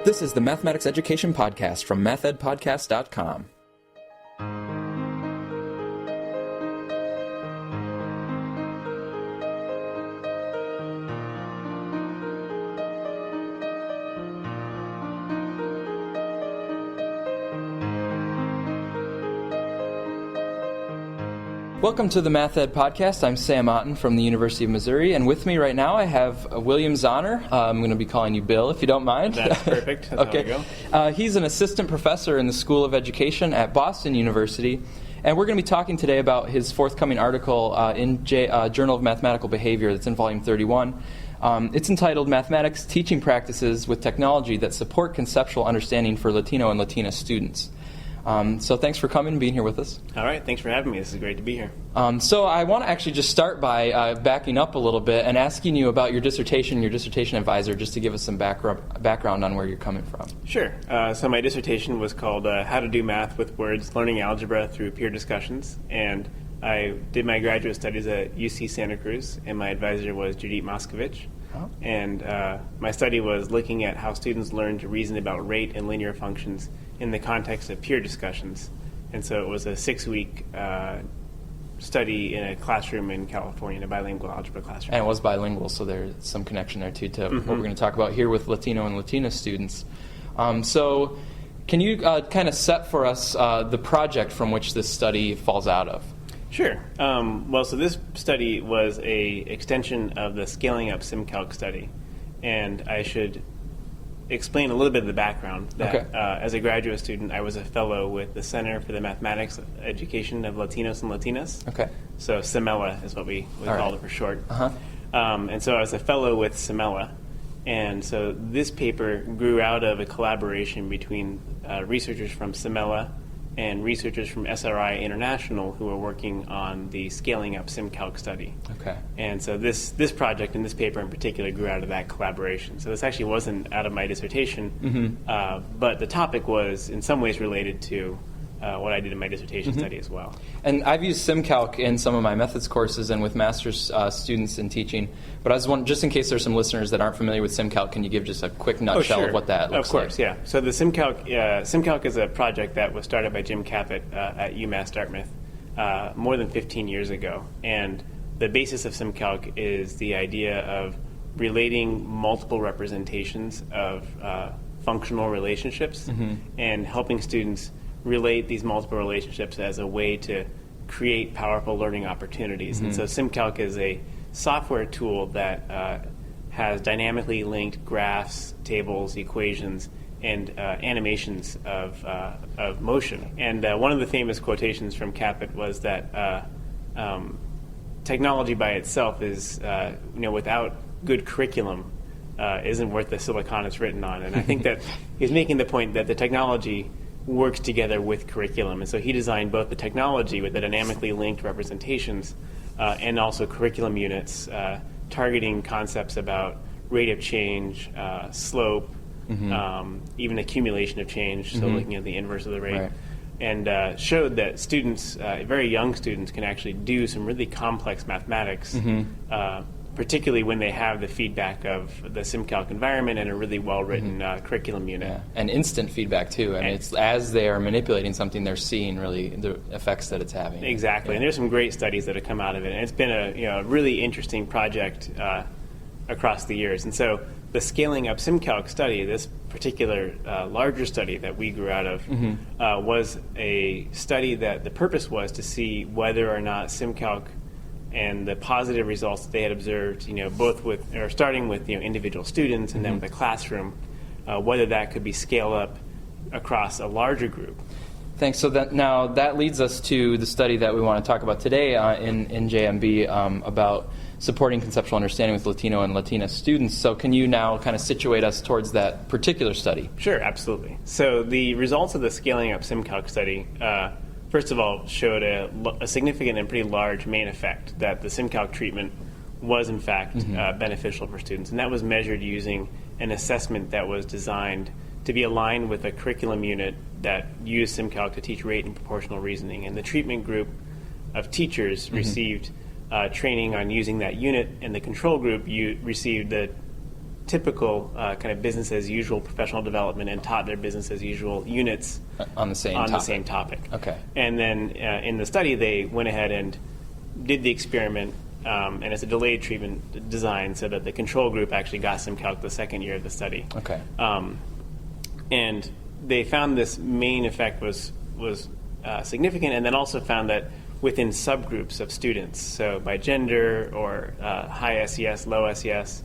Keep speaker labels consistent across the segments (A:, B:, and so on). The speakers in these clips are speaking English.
A: This is the Mathematics Education Podcast from mathedpodcast.com. Welcome to the Math Ed Podcast. I'm Sam Otten from the University of Missouri, and with me right now I have William Zahner. I'm going to be calling you Bill, if you don't mind.
B: That's perfect. That's
A: okay.
B: How we go.
A: He's an assistant professor in the School of Education at Boston University, and we're going to be talking today about his forthcoming article in Journal of Mathematical Behavior that's in Volume 31. It's entitled Mathematics Teaching Practices with Technology That Support Conceptual Understanding for Latino and Latina Students. So thanks for coming and being here with us.
B: All right, thanks for having me. This is great to be here.
A: So I want to actually just start by backing up a little bit and asking you about your dissertation advisor, just to give us some background on where you're coming from.
B: Sure. So my dissertation was called How to Do Math with Words, Learning Algebra Through Peer Discussions. And I did my graduate studies at UC Santa Cruz, and my advisor was Judith Moskovich.
A: Oh.
B: And my study was looking at how students learn to reason about rate and linear functions in the context of peer discussions. And so it was a 6-week study in a classroom in California, in a bilingual algebra classroom.
A: And it was bilingual, so there's some connection there too to what we're going to talk about here with Latino and Latina students. So can you kind of set for us the project from which this study falls out of?
B: Sure. So this study was a extension of the Scaling Up SimCalc study. And I should explain a little bit of the background. That, as a graduate student, I was a fellow with the Center for the Mathematics Education of Latinos and Latinas.
A: Okay.
B: So CEMELA is what we call it for short.
A: Uh-huh.
B: And so I was a fellow with CEMELA. And so this paper grew out of a collaboration between researchers from CEMELA and researchers from SRI International who are working on the Scaling Up SimCalc study.
A: Okay.
B: And so this project and this paper in particular grew out of that collaboration. So this actually wasn't out of my dissertation, but the topic was in some ways related to what I did in my dissertation study as well.
A: And I've used SimCalc in some of my methods courses and with master's students in teaching, but I was wondering, just in case there's some listeners that aren't familiar with SimCalc, can you give just a quick nutshell of what that looks like?
B: Of course, yeah. So the SimCalc is a project that was started by Jim Caput at UMass Dartmouth more than 15 years ago. And the basis of SimCalc is the idea of relating multiple representations of functional relationships and helping students relate these multiple relationships as a way to create powerful learning opportunities. And so SimCalc is a software tool that has dynamically linked graphs, tables, equations, and animations of motion. And one of the famous quotations from Caput was that technology by itself is, without good curriculum, isn't worth the silicon it's written on. And I think that he's making the point that the technology works together with curriculum. And so he designed both the technology with the dynamically linked representations and also curriculum units targeting concepts about rate of change, slope, even accumulation of change, so looking at the inverse of the rate. Right. And showed that students, very young students, can actually do some really complex mathematics, particularly when they have the feedback of the SimCalc environment and a really well-written curriculum unit. Yeah.
A: And instant feedback, too. I mean, it's as they are manipulating something, they're seeing really the effects that it's having.
B: Exactly. Yeah. And there's some great studies that have come out of it. And it's been a really interesting project across the years. And so the Scaling Up SimCalc study, this particular larger study that we grew out of, was a study that the purpose was to see whether or not SimCalc and the positive results that they had observed, starting with individual students and then with the classroom, whether that could be scaled up across a larger group.
A: Thanks. So that leads us to the study that we want to talk about today in JMB about supporting conceptual understanding with Latino and Latina students. So can you now kind of situate us towards that particular study?
B: Sure, absolutely. So the results of the Scaling Up SimCalc study first of all, showed a significant and pretty large main effect that the SimCalc treatment was, in fact, beneficial for students. And that was measured using an assessment that was designed to be aligned with a curriculum unit that used SimCalc to teach rate and proportional reasoning. And the treatment group of teachers received training on using that unit, and the control group received the typical kind of business as usual professional development and taught their business as usual units
A: on the same topic.
B: Okay. And then in the study, they went ahead and did the experiment, and it's a delayed treatment design so that the control group actually got SimCalc the second year of the study.
A: Okay.
B: And they found this main effect was significant, and then also found that within subgroups of students, so by gender or high SES, low SES,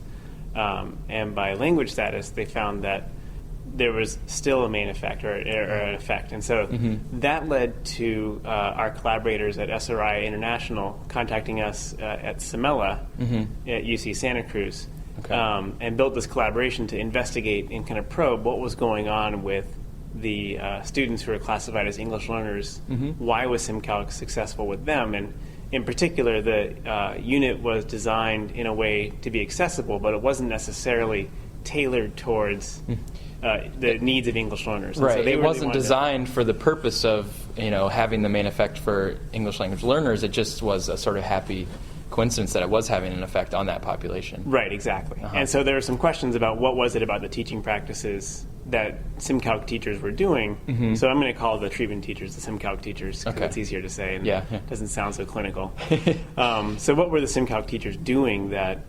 B: and by language status, they found that there was still a main effect or an effect. And so that led to our collaborators at SRI International contacting us at Semela at UC Santa Cruz, and built this collaboration to investigate and kind of probe what was going on with the students who are classified as English learners. Why was SimCalc successful with them? And in particular, the unit was designed in a way to be accessible, but it wasn't necessarily tailored towards the needs of English learners. And
A: right.
B: so they
A: it
B: really
A: wasn't designed for the purpose of having the main effect for English language learners. It just was a sort of happy coincidence that it was having an effect on that population.
B: Right, exactly. And so there were some questions about what was it about the teaching practices that SimCalc teachers were doing. So I'm going to call the treatment teachers the SimCalc teachers because it's easier to say and doesn't sound so clinical. So what were the SimCalc teachers doing that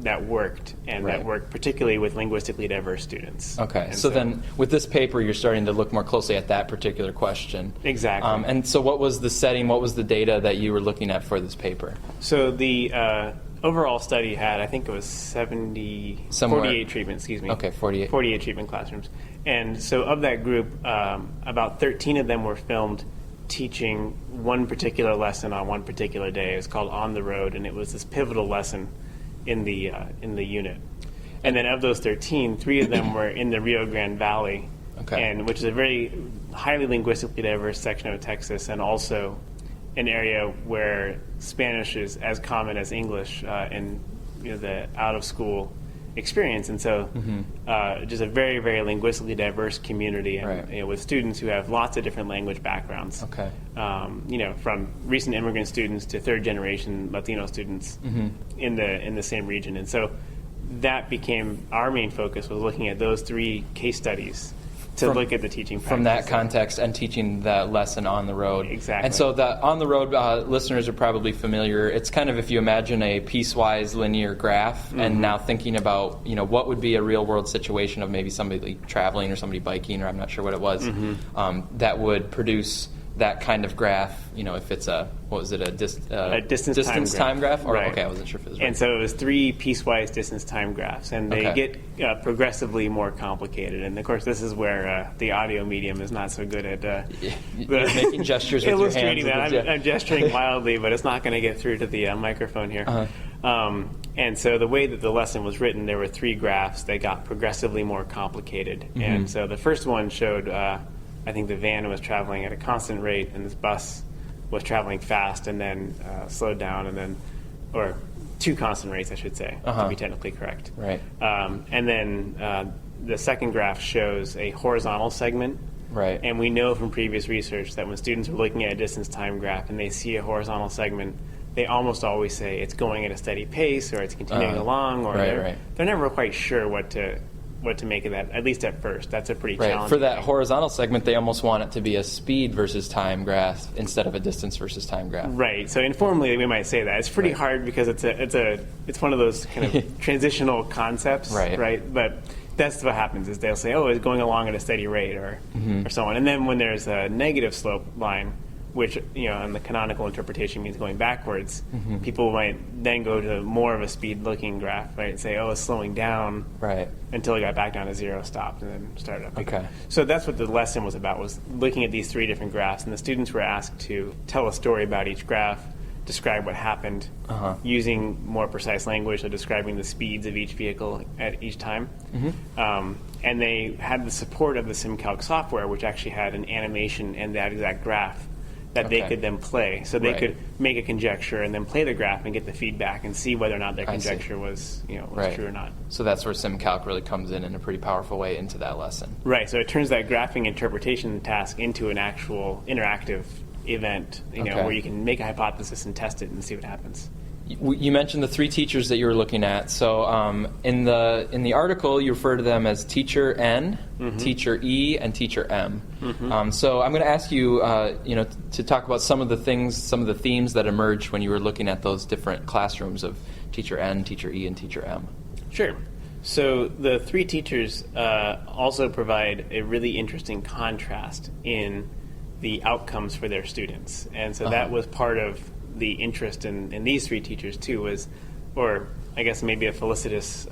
B: that worked, and that worked particularly with linguistically diverse students?
A: Okay,
B: and
A: so then with this paper, you're starting to look more closely at that particular question.
B: Exactly.
A: And so what was the setting, what was the data that you were looking at for this paper?
B: So the overall study had, I think it was 48 treatments, excuse me.
A: Okay, 48.
B: 48 treatment classrooms. And so of that group, about 13 of them were filmed teaching one particular lesson on one particular day. It was called On the Road, and it was this pivotal lesson in the unit. And then of those 13, 3 of them were in the Rio Grande Valley, and which is a very highly linguistically diverse section of Texas, and also an area where Spanish is as common as English in the out-of-school experience. And so just a very, very linguistically diverse community, and with students who have lots of different language backgrounds. From recent immigrant students to third-generation Latino students in the same region. And so that became our main focus, was looking at those 3 case studies to look at the teaching practices.
A: From that context and teaching that lesson on the road.
B: Exactly.
A: And so the on the road listeners are probably familiar. It's kind of, if you imagine a piecewise linear graph, and now thinking about what would be a real world situation of maybe somebody traveling or somebody biking, or I'm not sure what it was, that would produce that kind of graph. If it's a distance time graph. Or,
B: right.
A: Okay, I wasn't sure if it was right.
B: And so it was 3 piecewise distance time graphs, and they get progressively more complicated. And of course, this is where the audio medium is not so good at
A: You're making gestures with
B: illustrating
A: your hands.
B: that. I'm gesturing wildly, but it's not going to get through to the microphone here. And so the way that the lesson was written, there were 3 graphs that got progressively more complicated. And so the first one showed, I think the van was traveling at a constant rate, and this bus was traveling fast and then slowed down, and then, or 2 constant rates, I should say, to be technically correct.
A: Right.
B: And then the second graph shows a horizontal segment.
A: Right.
B: And we know from previous research that when students are looking at a distance time graph and they see a horizontal segment, they almost always say it's going at a steady pace, or it's continuing along, or they're never quite sure what to make of that, at least at first. That's a pretty challenging
A: For that
B: thing.
A: horizontal segment, they almost want it to be a speed versus time graph instead of a distance versus time graph.
B: Right. So informally, we might say that. It's pretty hard because it's one of those kind of transitional concepts, right? But that's what happens, is they'll say, oh, it's going along at a steady rate, or so on. And then when there's a negative slope line, which, in the canonical interpretation means going backwards, people might then go to more of a speed-looking graph, right, and say, oh, it's slowing down until it got back down to 0, stopped, and then started up again. So that's what the lesson was about, was looking at these 3 different graphs, and the students were asked to tell a story about each graph, describe what happened, using more precise language, so describing the speeds of each vehicle at each time. And they had the support of the SimCalc software, which actually had an animation and that exact graph that they could then play. So they could make a conjecture and then play the graph and get the feedback and see whether or not their conjecture was true or not.
A: So that's where SimCalc really comes in a pretty powerful way into that lesson.
B: Right. So it turns that graphing interpretation task into an actual interactive event, where you can make a hypothesis and test it and see what happens.
A: You mentioned the three teachers that you were looking at. So in the article, you refer to them as Teacher N, Teacher E, and Teacher M. So I'm going to ask you, to talk about some of the themes that emerged when you were looking at those different classrooms of Teacher N, Teacher E, and Teacher M.
B: Sure. So the three teachers also provide a really interesting contrast in the outcomes for their students. And so that was part of the interest in these three teachers too, or I guess maybe a felicitous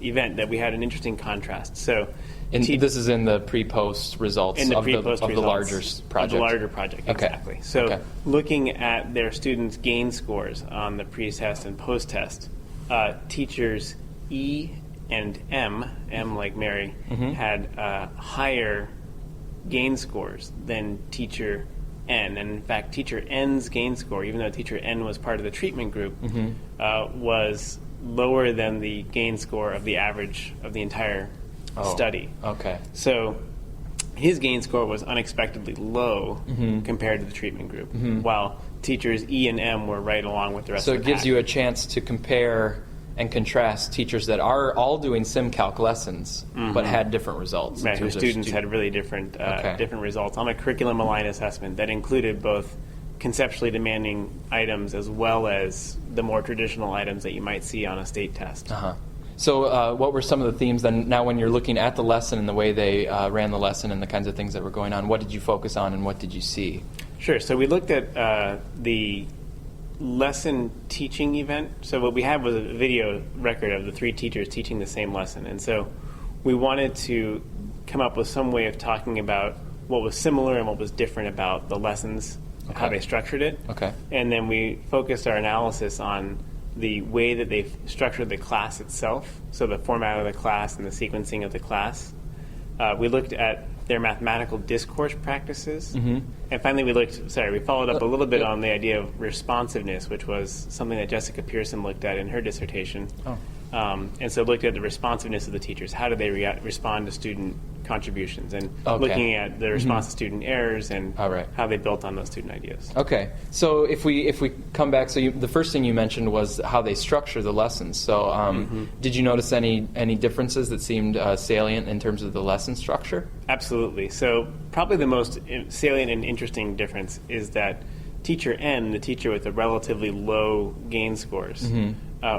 B: event that we had an interesting contrast. So
A: this is in the pre-post results of the larger project.
B: Of the larger project, exactly. So looking at their students' gain scores on the pre-test and post-test, teachers E and M like Mary, had higher gain scores than teacher N. And in fact, teacher N's gain score, even though teacher N was part of the treatment group, was lower than the gain score of the average of the entire study. Okay. So his gain score was unexpectedly low compared to the treatment group, while teachers E and M were right along with the rest of the pack.
A: So it gives you a chance to compare and contrast teachers that are all doing SimCalc lessons but had different results.
B: Right, whose students had really different results on a curriculum-aligned assessment that included both conceptually demanding items as well as the more traditional items that you might see on a state test.
A: So what were some of the themes then, now when you're looking at the lesson and the way they ran the lesson and the kinds of things that were going on, what did you focus on and what did you see?
B: Sure, so we looked at the lesson teaching event. So what we had was a video record of the three teachers teaching the same lesson. And so we wanted to come up with some way of talking about what was similar and what was different about the lessons, how they structured it. And then we focused our analysis on the way that they structured the class itself, so the format of the class and the sequencing of the class. We looked at their mathematical discourse practices. And finally we followed up a little bit on the idea of responsiveness, which was something that Jessica Pearson looked at in her dissertation. And so looked at the responsiveness of the teachers. How do they respond to student contributions? And looking at the response to student errors and how they built on those student ideas.
A: Okay. So if we come back, so the first thing you mentioned was how they structure the lessons. So did you notice any differences that seemed salient in terms of the lesson structure?
B: Absolutely. So probably the most salient and interesting difference is that teacher N, the teacher with the relatively low gain scores,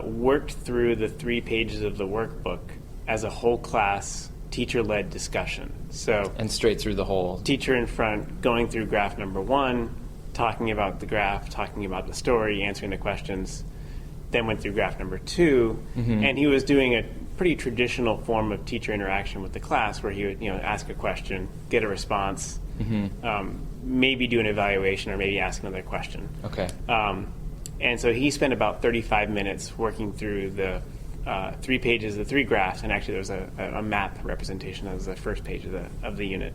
B: worked through the 3 pages of the workbook as a whole class teacher-led discussion.
A: And straight through the whole.
B: Teacher in front, going through graph number 1, talking about the graph, talking about the story, answering the questions, then went through graph number 2, and he was doing a pretty traditional form of teacher interaction with the class where he would ask a question, get a response, maybe do an evaluation or maybe ask another question. And so he spent about 35 minutes working through the 3 pages, the 3 graphs, and actually there was a map representation. That was the first page of the unit,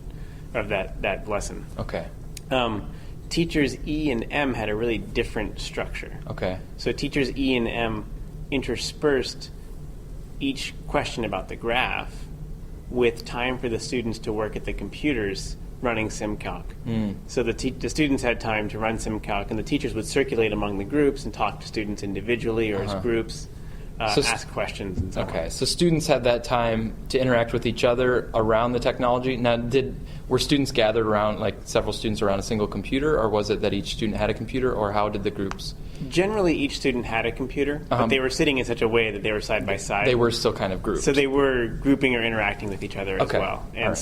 B: of that lesson. Teachers E and M had a really different structure. So teachers E and M interspersed each question about the graph with time for the students to work at the computers running SimCalc. So the students had time to run SimCalc, and the teachers would circulate among the groups and talk to students individually or as groups, ask questions and so on.
A: So students had that time to interact with each other around the technology. Now, were students gathered around, like several students around a single computer, or was it that each student had a computer, or how did the groups?
B: Generally, each student had a computer, but they were sitting in such a way that they were side by side.
A: They were still kind of grouped.
B: So they were grouping or interacting with each other as well. And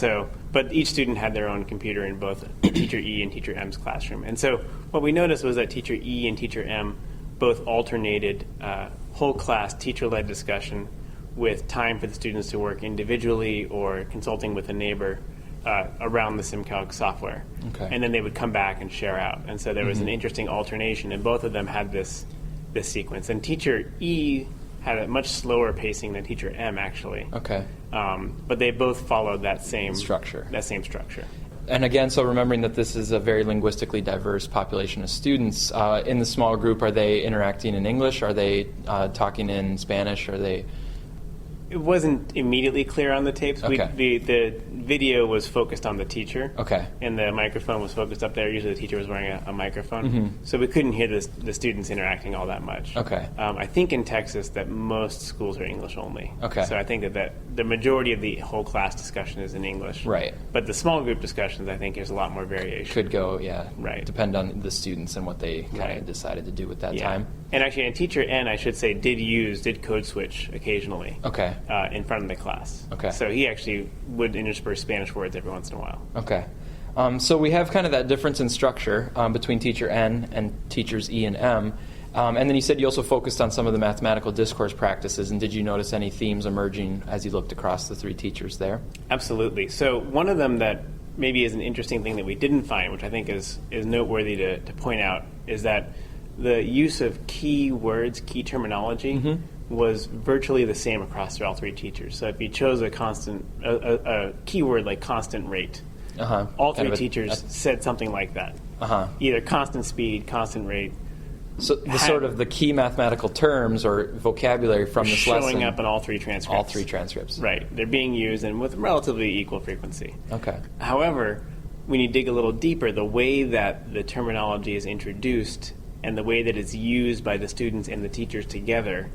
B: but each student had their own computer in both teacher E and teacher M's classroom. And so what we noticed was that teacher E and teacher M both alternated whole class teacher-led discussion with time for the students to work individually or consulting with a neighbor around the SimCalc software. And then they would come back and share out. And so there was an interesting alternation, and both of them had this sequence. And teacher E had a much slower pacing than teacher M, actually. But they both followed that same structure. And
A: again, so remembering that this is a very linguistically diverse population of students, in the small group, are they interacting in English? Are they talking in Spanish? Are they
B: It wasn't immediately clear on the tapes.
A: Okay.
B: The video was focused on the teacher.
A: Okay.
B: And the microphone was focused up there. Usually the teacher was wearing a microphone. So we couldn't hear the students interacting all that much.
A: Okay.
B: I think in Texas that most schools are English only.
A: Okay.
B: So I think that the majority of the whole class discussion is in English.
A: Right.
B: But the small group discussions, I think there's a lot more variation.
A: Could go,
B: Right.
A: depend on the students and what they kind
B: Right.
A: of decided to do with that
B: Yeah.
A: time.
B: And actually, and teacher N, I should say, did code switch occasionally.
A: Okay.
B: In front of the class.
A: Okay.
B: So he actually would intersperse Spanish words every once in a while.
A: Okay. So we have kind of that difference in structure between teacher N and teachers E and M. And then you said you also focused on some of the mathematical discourse practices, and did you notice any themes emerging as you looked across the three teachers there?
B: Absolutely. So one of them that maybe is an interesting thing that we didn't find, which I think is noteworthy to point out, is that the use of key words, key terminology, was virtually the same across all three teachers. So if you chose a keyword like constant rate, all three teachers said something like that. Either constant speed, constant rate.
A: So the key mathematical terms or vocabulary from this lesson
B: showing up in all three transcripts.
A: All three transcripts.
B: Right. They're being used and with relatively equal frequency.
A: Okay.
B: However, when you dig a little deeper, the way that the terminology is introduced and the way that it's used by the students and the teachers together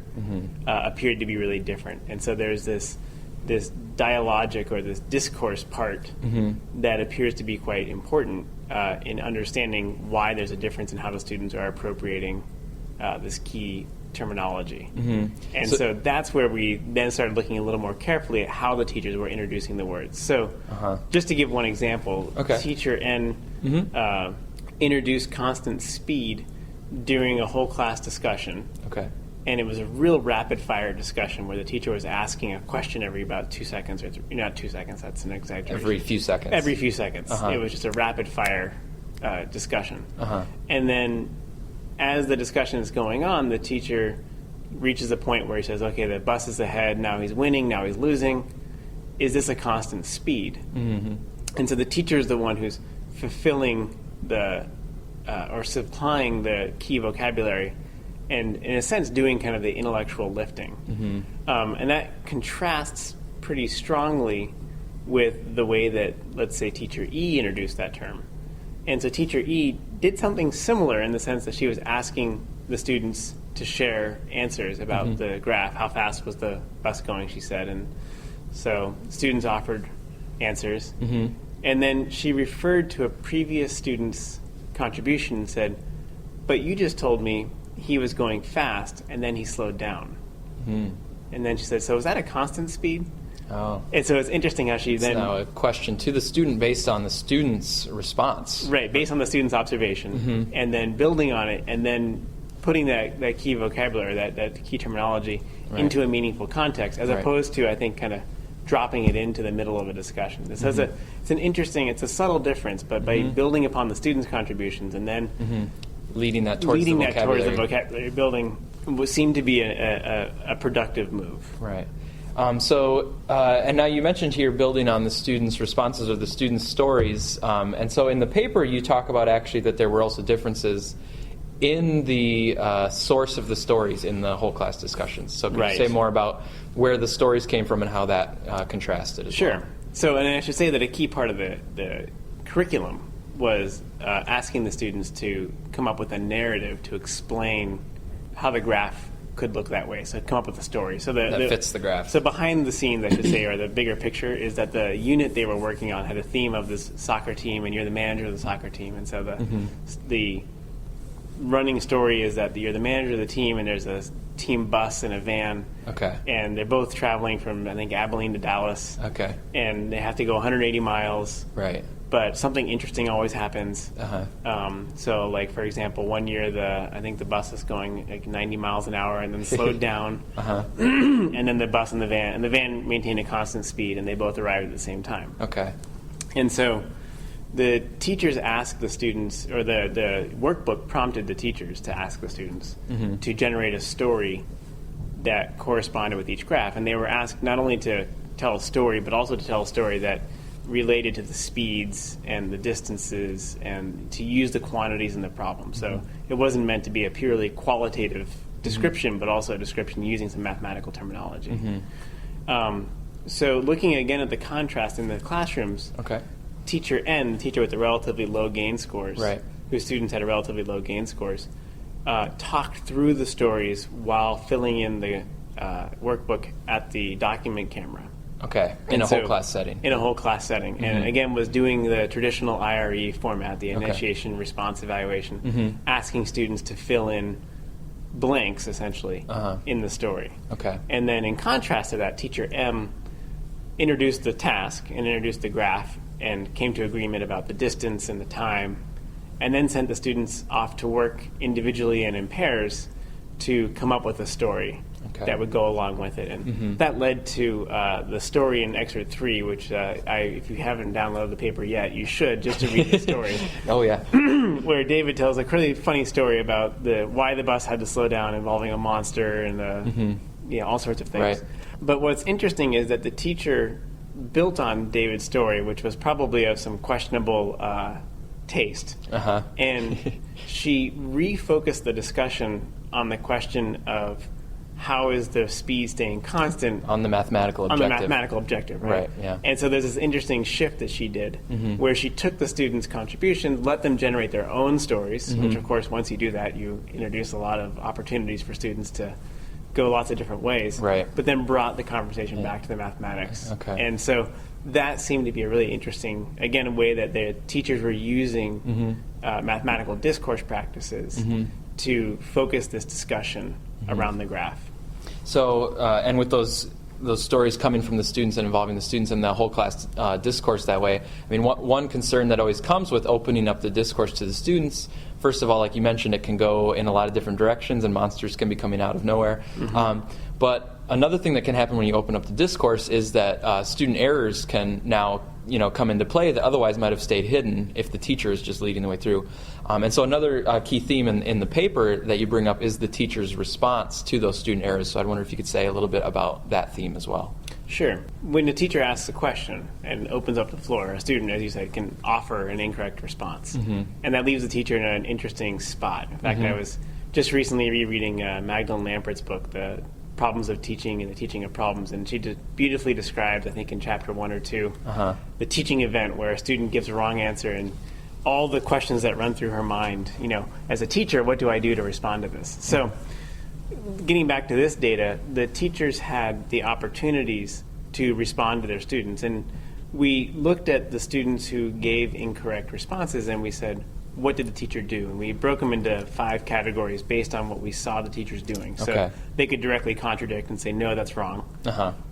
B: appeared to be really different. And so there's this dialogic or this discourse part that appears to be quite important in understanding why there's a difference in how the students are appropriating this key terminology. And so that's where we then started looking a little more carefully at how the teachers were introducing the words. So just to give one example, teacher N introduced constant speed during a whole class discussion.
A: Okay.
B: And it was a real rapid-fire discussion where the teacher was asking a question every about 2 seconds, or not 2 seconds, that's an exaggeration.
A: Every few seconds.
B: Every few seconds. It was just a rapid-fire discussion. And then as the discussion is going on, the teacher reaches a point where he says, okay, the bus is ahead, now he's winning, now he's losing. Is this a constant speed? And so the teacher is the one who's fulfilling or supplying the key vocabulary and, in a sense, doing kind of the intellectual lifting. And that contrasts pretty strongly with the way that, let's say, teacher E introduced that term. And so teacher E did something similar in the sense that she was asking the students to share answers about the graph. How fast was the bus going, she said. And so students offered answers. And then she referred to a previous student's contribution and said, but you just told me he was going fast and then he slowed down. And then she said, so is that a constant speed?
A: Oh.
B: And so it's interesting how she then...
A: now a question to the student based on the student's response.
B: Right, based on the student's observation, and then building on it, and then putting that key vocabulary, that key terminology into a meaningful context, as opposed to, I think, kind of dropping it into the middle of a discussion. This has it's a subtle difference, but by building upon the students' contributions and then
A: leading that towards the
B: vocabulary building would seem to be a productive move.
A: Right. And now you mentioned here building on the students' responses or the students' stories. And so in the paper you talk about actually that there were also differences in the source of the stories in the whole class discussions. So can you say more about where the stories came from and how that contrasted as well?
B: So, and I should say that a key part of the curriculum was asking the students to come up with a narrative to explain how the graph could look that way. So come up with a story. So that
A: fits the graph.
B: So behind the scenes, I should say, or the bigger picture, is that the unit they were working on had a theme of this soccer team, and you're the manager of the soccer team. And so the running story is that you're the manager of the team, and there's a team bus and a van.
A: Okay. And
B: they're both traveling from, I think, Abilene to Dallas.
A: Okay.
B: And they have to go 180 miles.
A: Right.
B: But something interesting always happens. So, like, for example, one year I think the bus is going like 90 miles an hour and then slowed down. And then the bus and the van maintained a constant speed, and they both arrived at the same time.
A: Okay.
B: And so the teachers asked the students, or the workbook prompted the teachers to ask the students to generate a story that corresponded with each graph. And they were asked not only to tell a story, but also to tell a story that related to the speeds and the distances and to use the quantities in the problem. So it wasn't meant to be a purely qualitative description, but also a description using some mathematical terminology. So looking again at the contrast in the classrooms,
A: Okay.
B: teacher N, the teacher with the relatively low gain scores,
A: Right.
B: whose students had relatively low gain scores, talked through the stories while filling in the workbook at the document camera.
A: Okay. In a whole class setting.
B: In a whole class setting. And again, was doing the traditional IRE format, the initiation response evaluation, asking students to fill in blanks, essentially, in the story.
A: Okay.
B: And then in contrast to that, teacher M introduced the task and introduced the graph and came to agreement about the distance and the time, and then sent the students off to work individually and in pairs to come up with a story that would go along with it. And that led to the story in Excerpt 3, which if you haven't downloaded the paper yet, you should, just to read the story.
A: Oh, yeah.
B: Where David tells a really funny story about why the bus had to slow down, involving a monster and all sorts of things.
A: Right.
B: But what's interesting is that the teacher built on David's story, which was probably of some questionable taste. And she refocused the discussion on the question of how is the speed staying constant
A: on the mathematical objective.
B: On the mathematical objective, right?
A: Right, yeah.
B: And so there's this interesting shift that she did, where she took the students' contributions, let them generate their own stories, which, of course, once you do that, you introduce a lot of opportunities for students to go lots of different ways.
A: Right.
B: But then brought the conversation back to the mathematics.
A: Okay.
B: And so that seemed to be a really interesting, again, a way that the teachers were using mathematical discourse practices to focus this discussion around the graph.
A: So, and with those stories coming from the students and involving the students in the whole class discourse that way, I mean, one concern that always comes with opening up the discourse to the students, first of all, like you mentioned, it can go in a lot of different directions and monsters can be coming out of nowhere. But another thing that can happen when you open up the discourse is that student errors can now come into play that otherwise might have stayed hidden if the teacher is just leading the way through. And so another key theme in the paper that you bring up is the teacher's response to those student errors. So I'd wonder if you could say a little bit about that theme as well.
B: Sure. When the teacher asks a question and opens up the floor, a student, as you said, can offer an incorrect response. And that leaves the teacher in an interesting spot. In fact, I was just recently rereading Magdalene Lampert's book, The Problems of Teaching and the Teaching of Problems, and she beautifully described, I think in chapter 1 or 2, the teaching event where a student gives a wrong answer and all the questions that run through her mind. As a teacher, what do I do to respond to this? So getting back to this data, the teachers had the opportunities to respond to their students, and we looked at the students who gave incorrect responses and we said, what did the teacher do? And we broke them into 5 categories based on what we saw the teachers doing. So they could directly contradict and say, no, that's wrong.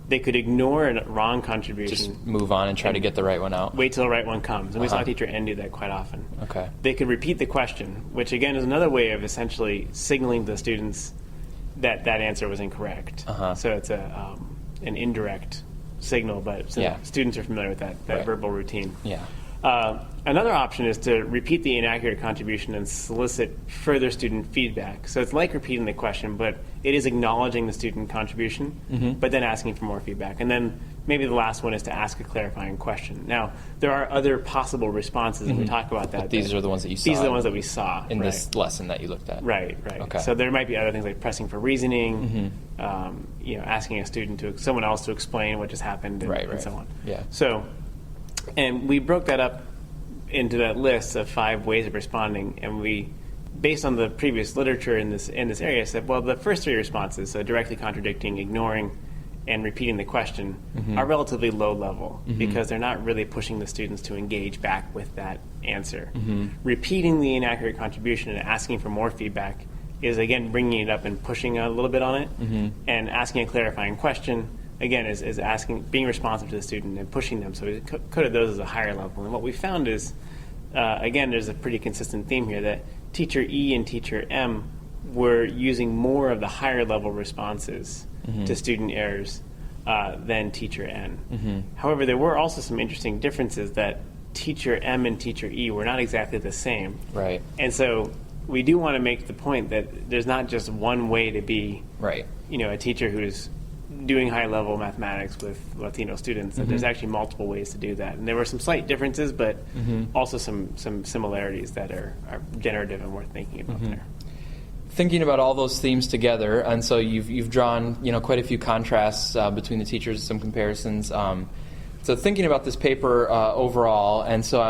B: They could ignore a wrong contribution.
A: Just move on and try to get the right one out.
B: Wait till the right one comes. And we saw teacher N do that quite often.
A: Okay.
B: They could repeat the question, which again is another way of essentially signaling to the students that answer was incorrect. So it's an indirect signal, but students are familiar with that verbal routine.
A: Yeah.
B: Another option is to repeat the inaccurate contribution and solicit further student feedback. So it's like repeating the question, but it is acknowledging the student contribution, but then asking for more feedback. And then maybe the last one is to ask a clarifying question. Now, there are other possible responses, and we talk about that.
A: But these are the ones that you saw.
B: These are the ones that we saw.
A: In this lesson that you looked at.
B: Right.
A: Okay.
B: So there might be other things like pressing for reasoning, asking a student someone else to explain what just happened, and so on.
A: Yeah.
B: So, and we broke that up into that list of 5 ways of responding, and we, based on the previous literature in this area, said, well, the first 3 responses, so directly contradicting, ignoring, and repeating the question, are relatively low level because they're not really pushing the students to engage back with that answer. Repeating the inaccurate contribution and asking for more feedback is, again, bringing it up and pushing a little bit on it, and asking a clarifying question, again, is asking, being responsive to the student and pushing them. So we coded those as a higher level. And what we found is, again, there's a pretty consistent theme here that teacher E and teacher M were using more of the higher level responses to student errors than teacher N. However, there were also some interesting differences that teacher M and teacher E were not exactly the same.
A: Right.
B: And so we do want to make the point that there's not just one way to be a teacher who's doing high-level mathematics with Latino students, that there's actually multiple ways to do that. And there were some slight differences, but also some similarities that are generative and worth thinking about there.
A: thinking about all those themes together, and so you've drawn quite a few contrasts between the teachers, some comparisons. So thinking about this paper overall, and so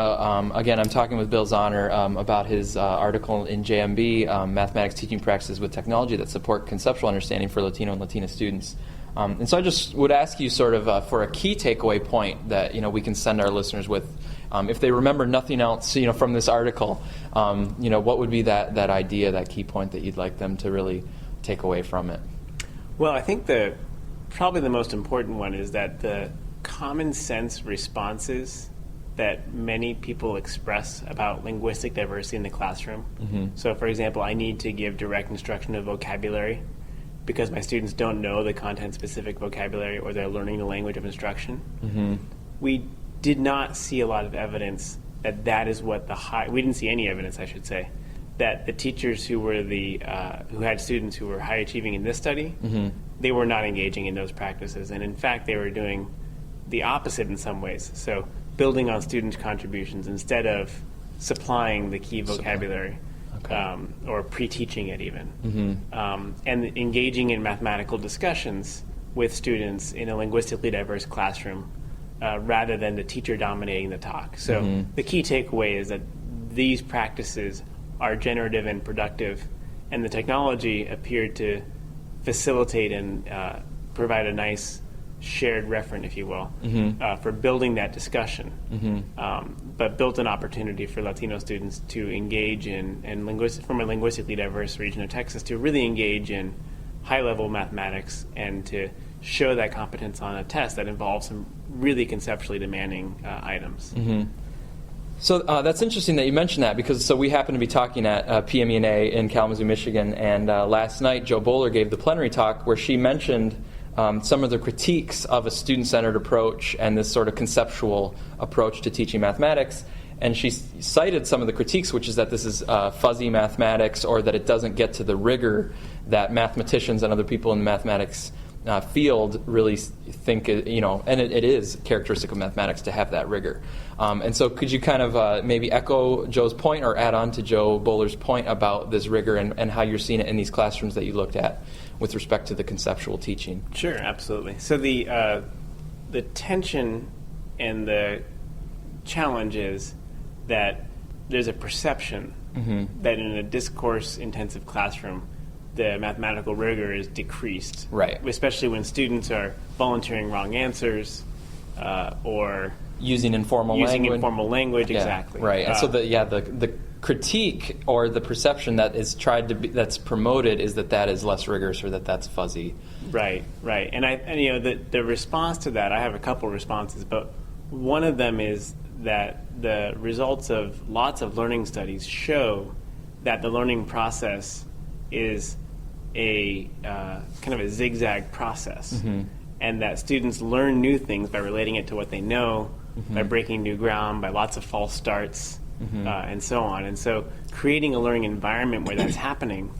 A: again, I'm talking with Bill Zahner about his article in JMB, Mathematics Teaching Practices with Technology that Support Conceptual Understanding for Latino and Latina Students. And so I just would ask you sort of for a key takeaway point that we can send our listeners with. If they remember nothing else from this article, what would be that idea, that key point that you'd like them to really take away from it?
B: Well, I think probably the most important one is that the common sense responses that many people express about linguistic diversity in the classroom. Mm-hmm. So, for example, I need to give direct instruction of vocabulary because my students don't know the content-specific vocabulary or they're learning the language of instruction. Mm-hmm. We did not see a lot of evidence that is what we didn't see any evidence, I should say, that the teachers who were who had students who were high achieving in this study, mm-hmm. they were not engaging in those practices. And in fact, they were doing the opposite in some ways. So building on students' contributions instead of supplying the key vocabulary. Okay. Or pre-teaching it even. Mm-hmm. And engaging in mathematical discussions with students in a linguistically diverse classroom rather than the teacher dominating the talk. So mm-hmm. the key takeaway is that these practices are generative and productive, and the technology appeared to facilitate and provide a nice shared referent, if you will, mm-hmm. For building that discussion, mm-hmm. But built an opportunity for Latino students to engage from a linguistically diverse region of Texas to really engage in high-level mathematics and to show that competence on a test that involves some really conceptually demanding items.
A: Mm-hmm. So that's interesting that you mentioned that because we happen to be talking at PMENA in Kalamazoo, Michigan, and last night Jo Boaler gave the plenary talk where she mentioned some of the critiques of a student-centered approach and this sort of conceptual approach to teaching mathematics. And she cited some of the critiques, which is that this is fuzzy mathematics or that it doesn't get to the rigor that mathematicians and other people in the mathematics field really think, and it is characteristic of mathematics to have that rigor. And so could you kind of maybe echo Jo's point or add on to Jo Boaler's point about this rigor and how you're seeing it in these classrooms that you looked at with respect to the conceptual teaching?
B: Sure, absolutely. So the tension and the challenge is that there's a perception mm-hmm. that in a discourse-intensive classroom, the mathematical rigor is decreased.
A: Right.
B: Especially when students are volunteering wrong answers or
A: using informal
B: language.
A: Yeah,
B: exactly.
A: Right. And so the critique or the perception that is that's promoted is that is less rigorous or that's fuzzy.
B: Right. And the response to that, I have a couple responses, but one of them is that the results of lots of learning studies show that the learning process is a kind of a zigzag process, mm-hmm. and that students learn new things by relating it to what they know, mm-hmm. by breaking new ground, by lots of false starts, mm-hmm. And so on. And so creating a learning environment where that's happening,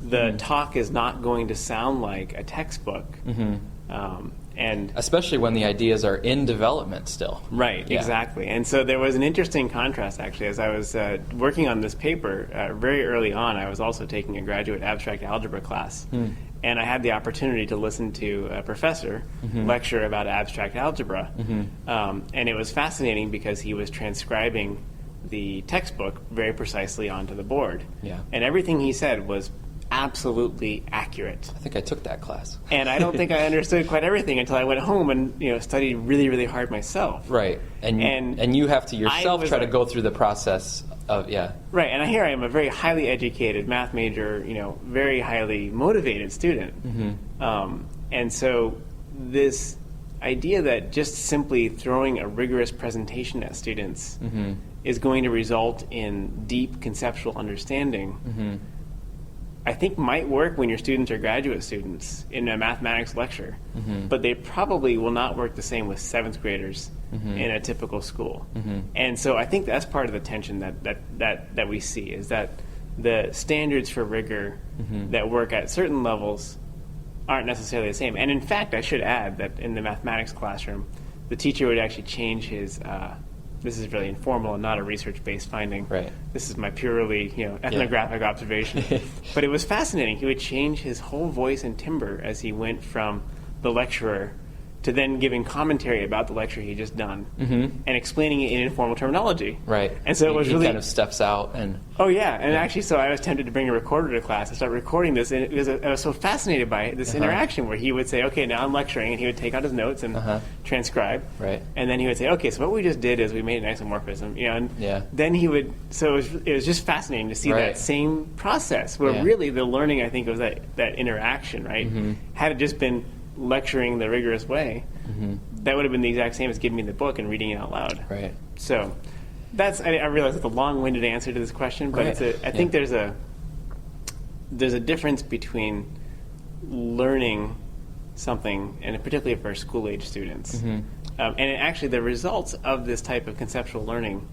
B: the mm-hmm. talk is not going to sound like a textbook. Mm-hmm. And
A: especially when the ideas are in development still.
B: Right, yeah. Exactly. And so there was an interesting contrast, actually. As I was working on this paper, very early on, I was also taking a graduate abstract algebra class. And I had the opportunity to listen to a professor mm-hmm. lecture about abstract algebra. Mm-hmm. And it was fascinating because he was transcribing the textbook very precisely onto the board.
A: Yeah.
B: And everything he said was absolutely accurate.
A: I think I took that class.
B: And I don't think I understood quite everything until I went home and studied really, really hard myself.
A: Right. And you have to yourself try to go through the process of, yeah.
B: Right. And here I am, a very highly educated math major, very highly motivated student. Mm-hmm. And so this idea that just simply throwing a rigorous presentation at students mm-hmm. is going to result in deep conceptual understanding mm-hmm. I think might work when your students are graduate students in a mathematics lecture, mm-hmm. but they probably will not work the same with seventh graders mm-hmm. in a typical school. Mm-hmm. And so I think that's part of the tension that we see, is that the standards for rigor mm-hmm. that work at certain levels aren't necessarily the same. And in fact, I should add that in the mathematics classroom, the teacher would actually change his this is really informal and not a research-based finding.
A: Right.
B: This is my purely, ethnographic observation. But it was fascinating. He would change his whole voice and timbre as he went from the lecturer to then giving commentary about the lecture he just done and explaining it in informal terminology.
A: Right.
B: And so it was
A: he
B: really
A: kind of steps out and.
B: Oh yeah, and actually, so I was tempted to bring a recorder to class and start recording this, and I was so fascinated by it, this interaction where he would say, "Okay, now I'm lecturing," and he would take out his notes and transcribe.
A: Right.
B: And then he would say, "Okay, so what we just did is we made an isomorphism," and then he would. So it was just fascinating to see that same process where really the learning, I think, was that interaction. Right. Had it just been lecturing the rigorous way, that would have been the exact same as giving me the book and reading it out loud.
A: Right.
B: So I realize it's a long-winded answer to this question, but I think there's a difference between learning something, and particularly for school-age students, and actually the results of this type of conceptual learning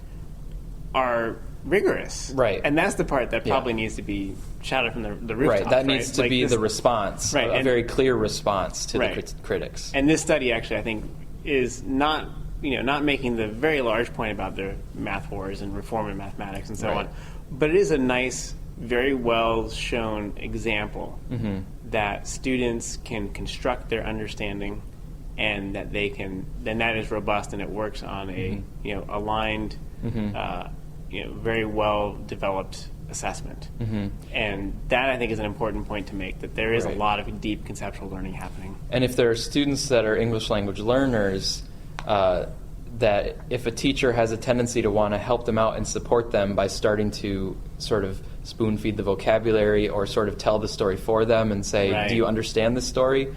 B: are rigorous.
A: Right.
B: And that's the part that probably needs to be shouted from the rooftops.
A: Right, that needs to be the response, a very clear response to the critics.
B: And this study actually, I think, is not making the very large point about the math wars and reform in mathematics and so on, but it is a nice, very well shown example that students can construct their understanding, and that they can, then that is robust and it works on a aligned, very well developed assessment. And that, I think, is an important point to make, that there is a lot of deep conceptual learning happening.
A: And if there are students that are English language learners, that if a teacher has a tendency to want to help them out and support them by starting to sort of spoon feed the vocabulary or sort of tell the story for them and say, do you understand this story?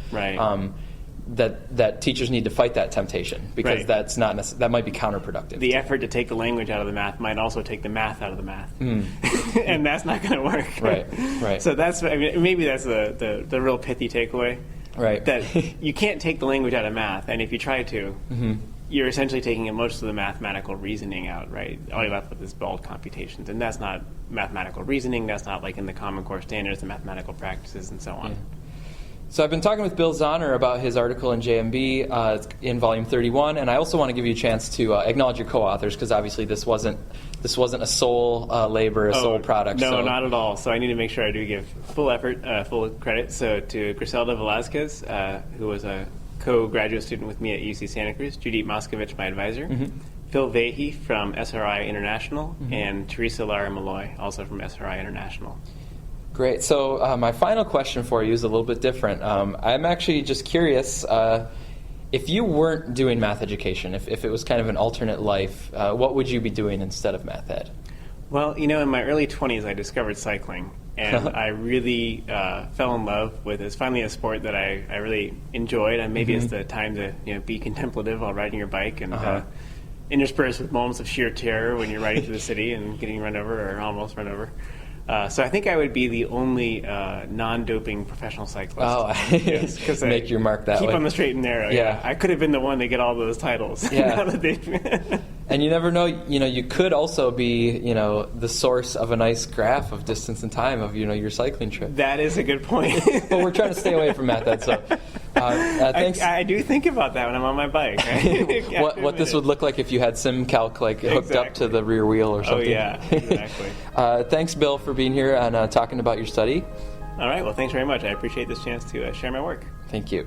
A: That teachers need to fight that temptation, because that's not that might be counterproductive.
B: The effort to take the language out of the math might also take the math out of the math, and that's not going to work. Right. So that's, maybe that's the real pithy takeaway. Right. That you can't take the language out of math, and if you try to, you're essentially taking most of the mathematical reasoning out. Right. All you're left with is bald computations, and that's not mathematical reasoning. That's not like in the Common Core standards, the mathematical practices, and so on.
A: So I've been talking with Bill Zahner about his article in JMB in volume 31, and I also want to give you a chance to acknowledge your co-authors, because obviously this wasn't a sole labor, a sole product.
B: No, not at all. So I need to make sure I do give full effort, full credit. So to Griselda Velazquez, who was a co-graduate student with me at UC Santa Cruz, Judith Moskovich, my advisor, Phil Vahey from SRI International, and Teresa Lara Malloy, also from SRI International.
A: Great. So my final question for you is a little bit different. I'm actually just curious, if you weren't doing math education, if it was kind of an alternate life, what would you be doing instead of math ed?
B: Well, in my early 20s, I discovered cycling, and I really fell in love with it. It's finally a sport that I really enjoyed, and maybe it's the time to be contemplative while riding your bike, and interspersed with moments of sheer terror when you're riding through the city and getting run over or almost run over. So I think I would be the only non-doping professional cyclist.
A: Oh, yes, make your mark that way.
B: Keep on the straight and narrow. Yeah. I could have been the one to get all those titles. Yeah.
A: And you never know. You could also be, the source of a nice graph of distance and time of, your cycling trip.
B: That is a good point.
A: But we're trying to stay away from math ed. So, thanks.
B: I do think about that when I'm on my bike.
A: What this would look like if you had SimCalc hooked up to the rear wheel or something.
B: Oh yeah, exactly.
A: Thanks, Bill, for being here and talking about your study.
B: All right. Well, thanks very much. I appreciate this chance to share my work.
A: Thank you.